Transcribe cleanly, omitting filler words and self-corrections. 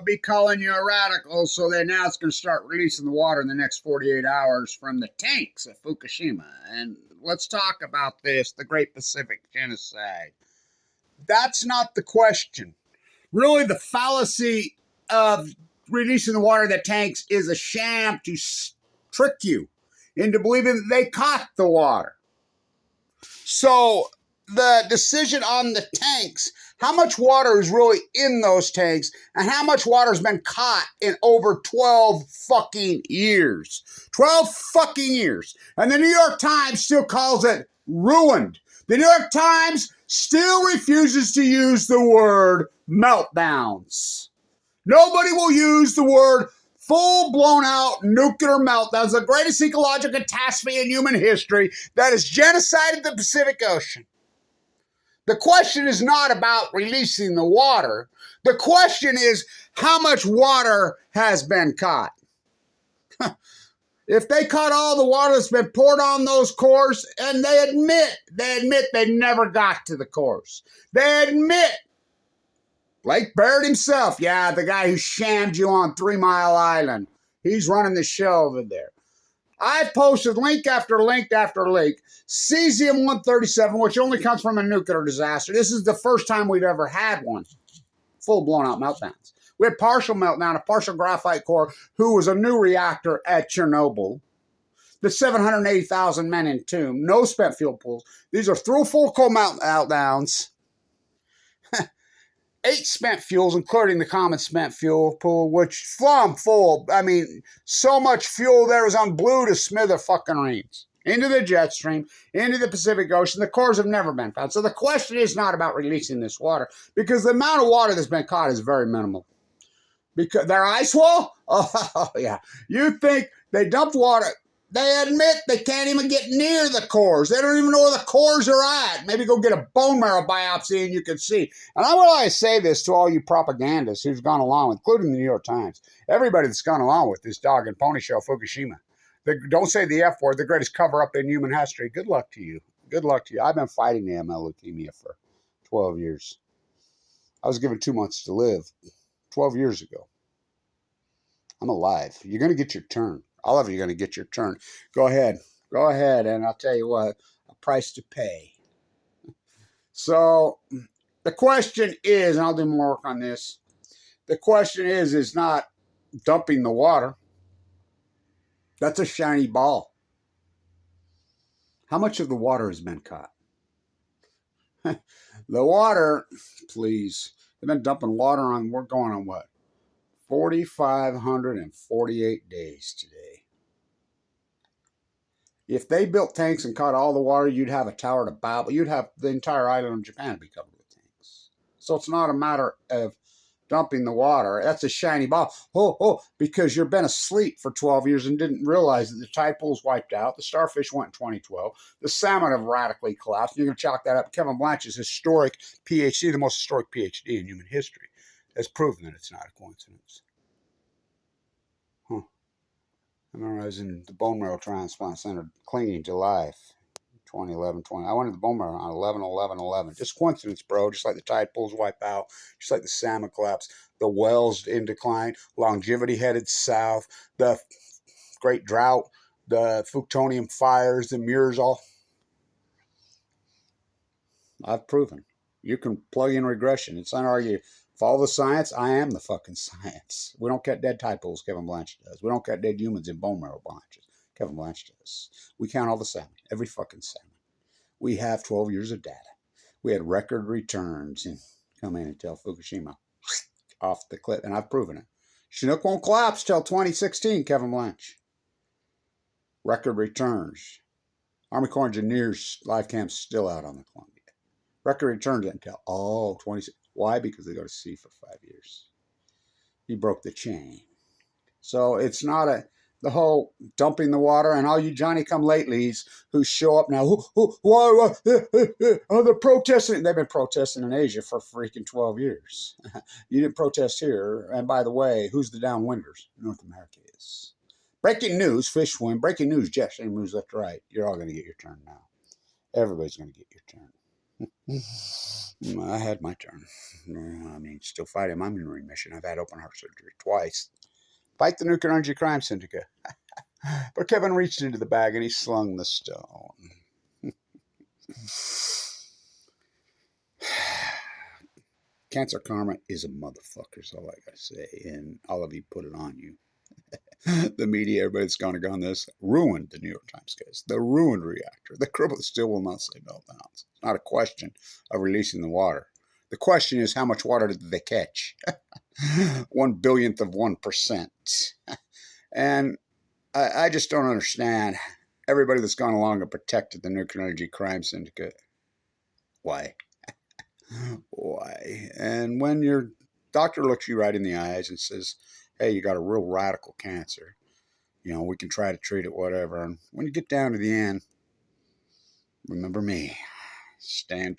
they'll be calling you a radical, so they now it's going to start releasing the water in the next 48 hours from the tanks at Fukushima. And let's talk about this, the Great Pacific Genocide. That's not the question. Really, the fallacy of releasing the water in the tanks is a sham to trick you into believing that they caught the water. So the decision on the tanks, how much water is really in those tanks and how much water has been caught in over 12 fucking years. 12 fucking years. And the New York Times still calls it ruined. The New York Times still refuses to use the word meltdowns. Nobody will use the word full blown out nuclear meltdowns, the greatest ecological catastrophe in human history that has genocided the Pacific Ocean. The question is not about releasing the water. The question is how much water has been caught. If they caught all the water that's been poured on those cores, and they admit they never got to the cores. They admit, Blake Barrett himself, yeah, the guy who shammed you on 3 Mile Island, he's running the show over there. I've posted link after link after link. Cesium-137, which only comes from a nuclear disaster. This is the first time we've ever had one. Full blown out meltdowns. We had partial meltdown, a partial graphite core, who was a new reactor at Chernobyl. The 780,000 men entombed. No spent fuel pools. These are through full core meltdowns. 8 spent fuels, including the common spent fuel pool, which flum full. I mean, so much fuel there was on blue to smither fucking reams. Into the jet stream, into the Pacific Ocean. The cores have never been found. So the question is not about releasing this water, because the amount of water that's been caught is very minimal. Because their ice wall? Oh, yeah. You think they dumped water. They admit they can't even get near the cores. They don't even know where the cores are at. Maybe go get a bone marrow biopsy and you can see. And I want to say this to all you propagandists who've gone along, including the New York Times. Everybody that's gone along with this dog and pony show, Fukushima. Don't say the F word, the greatest cover-up in human history. Good luck to you. Good luck to you. I've been fighting AML leukemia for 12 years. I was given 2 months to live 12 years ago. I'm alive. You're going to get your turn. All of you are going to get your turn. Go ahead. Go ahead, and I'll tell you what, a price to pay. So the question is, and I'll do more work on this, the question is not dumping the water. That's a shiny ball. How much of the water has been caught? The water, please. They've been dumping water on, we're going on what? 4,548 days today. If they built tanks and caught all the water, you'd have a tower to Babel. You'd have the entire island of Japan be covered with tanks. So it's not a matter of dumping the water. That's a shiny ball. Because you've been asleep for 12 years and didn't realize that the tide pool's wiped out. The starfish went in 2012. The salmon have radically collapsed. And you're going to chalk that up. Kevin Blanch's historic PhD, the most historic PhD in human history, has proven that it's not a coincidence. I remember I was in the bone marrow transplant center clinging to life. 2011, I went to the bone marrow on 11/11/11. Just coincidence, bro. Just like the tide pools wipe out, just like the salmon collapse, the wells in decline, longevity headed south, the great drought, the Fuktonium fires, the Murs, all. I've proven. You can plug in regression. It's unarguable. Follow the science. I am the fucking science. We don't cut dead tide pools. Kevin Blanch does. We don't cut dead humans in bone marrow branches. Kevin Blanch does. We count all the salmon. Every fucking salmon. We have 12 years of data. We had record returns and come in and tell Fukushima off the cliff. And I've proven it. Chinook won't collapse till 2016, Kevin Blanch. Record returns. Army Corps Engineers live camp's still out on the Columbia. Record returns until 26. Why? Because they go to sea for 5 years. He broke the chain. So it's not the whole dumping the water and all you Johnny-come-latelys who show up now. Why? They're protesting. They've been protesting in Asia for freaking 12 years. You didn't protest here. And by the way, who's the downwinders? North America is. Breaking news, fish swim. Breaking news, jet stream moves left to right. You're all going to get your turn now. Everybody's going to get your turn. I had my turn. I mean, still fighting. I'm in remission. I've had open heart surgery twice. Fight the nuclear energy crime syndicate. But Kevin reached into the bag and he slung the stone. Cancer karma is a motherfucker, is all I gotta say. And all of you put it on you. The media, everybody's gone on this, ruined the New York Times case. The ruined reactor. The cripple still will not say meltdowns. It's not a question of releasing the water. The question is, how much water did they catch? 1/10000000th of 1%. And I just don't understand everybody that's gone along and protected the nuclear energy crime syndicate. Why? Why? And when your doctor looks you right in the eyes and says, hey, you got a real radical cancer, you know, we can try to treat it, whatever. And when you get down to the end, remember me. Stand to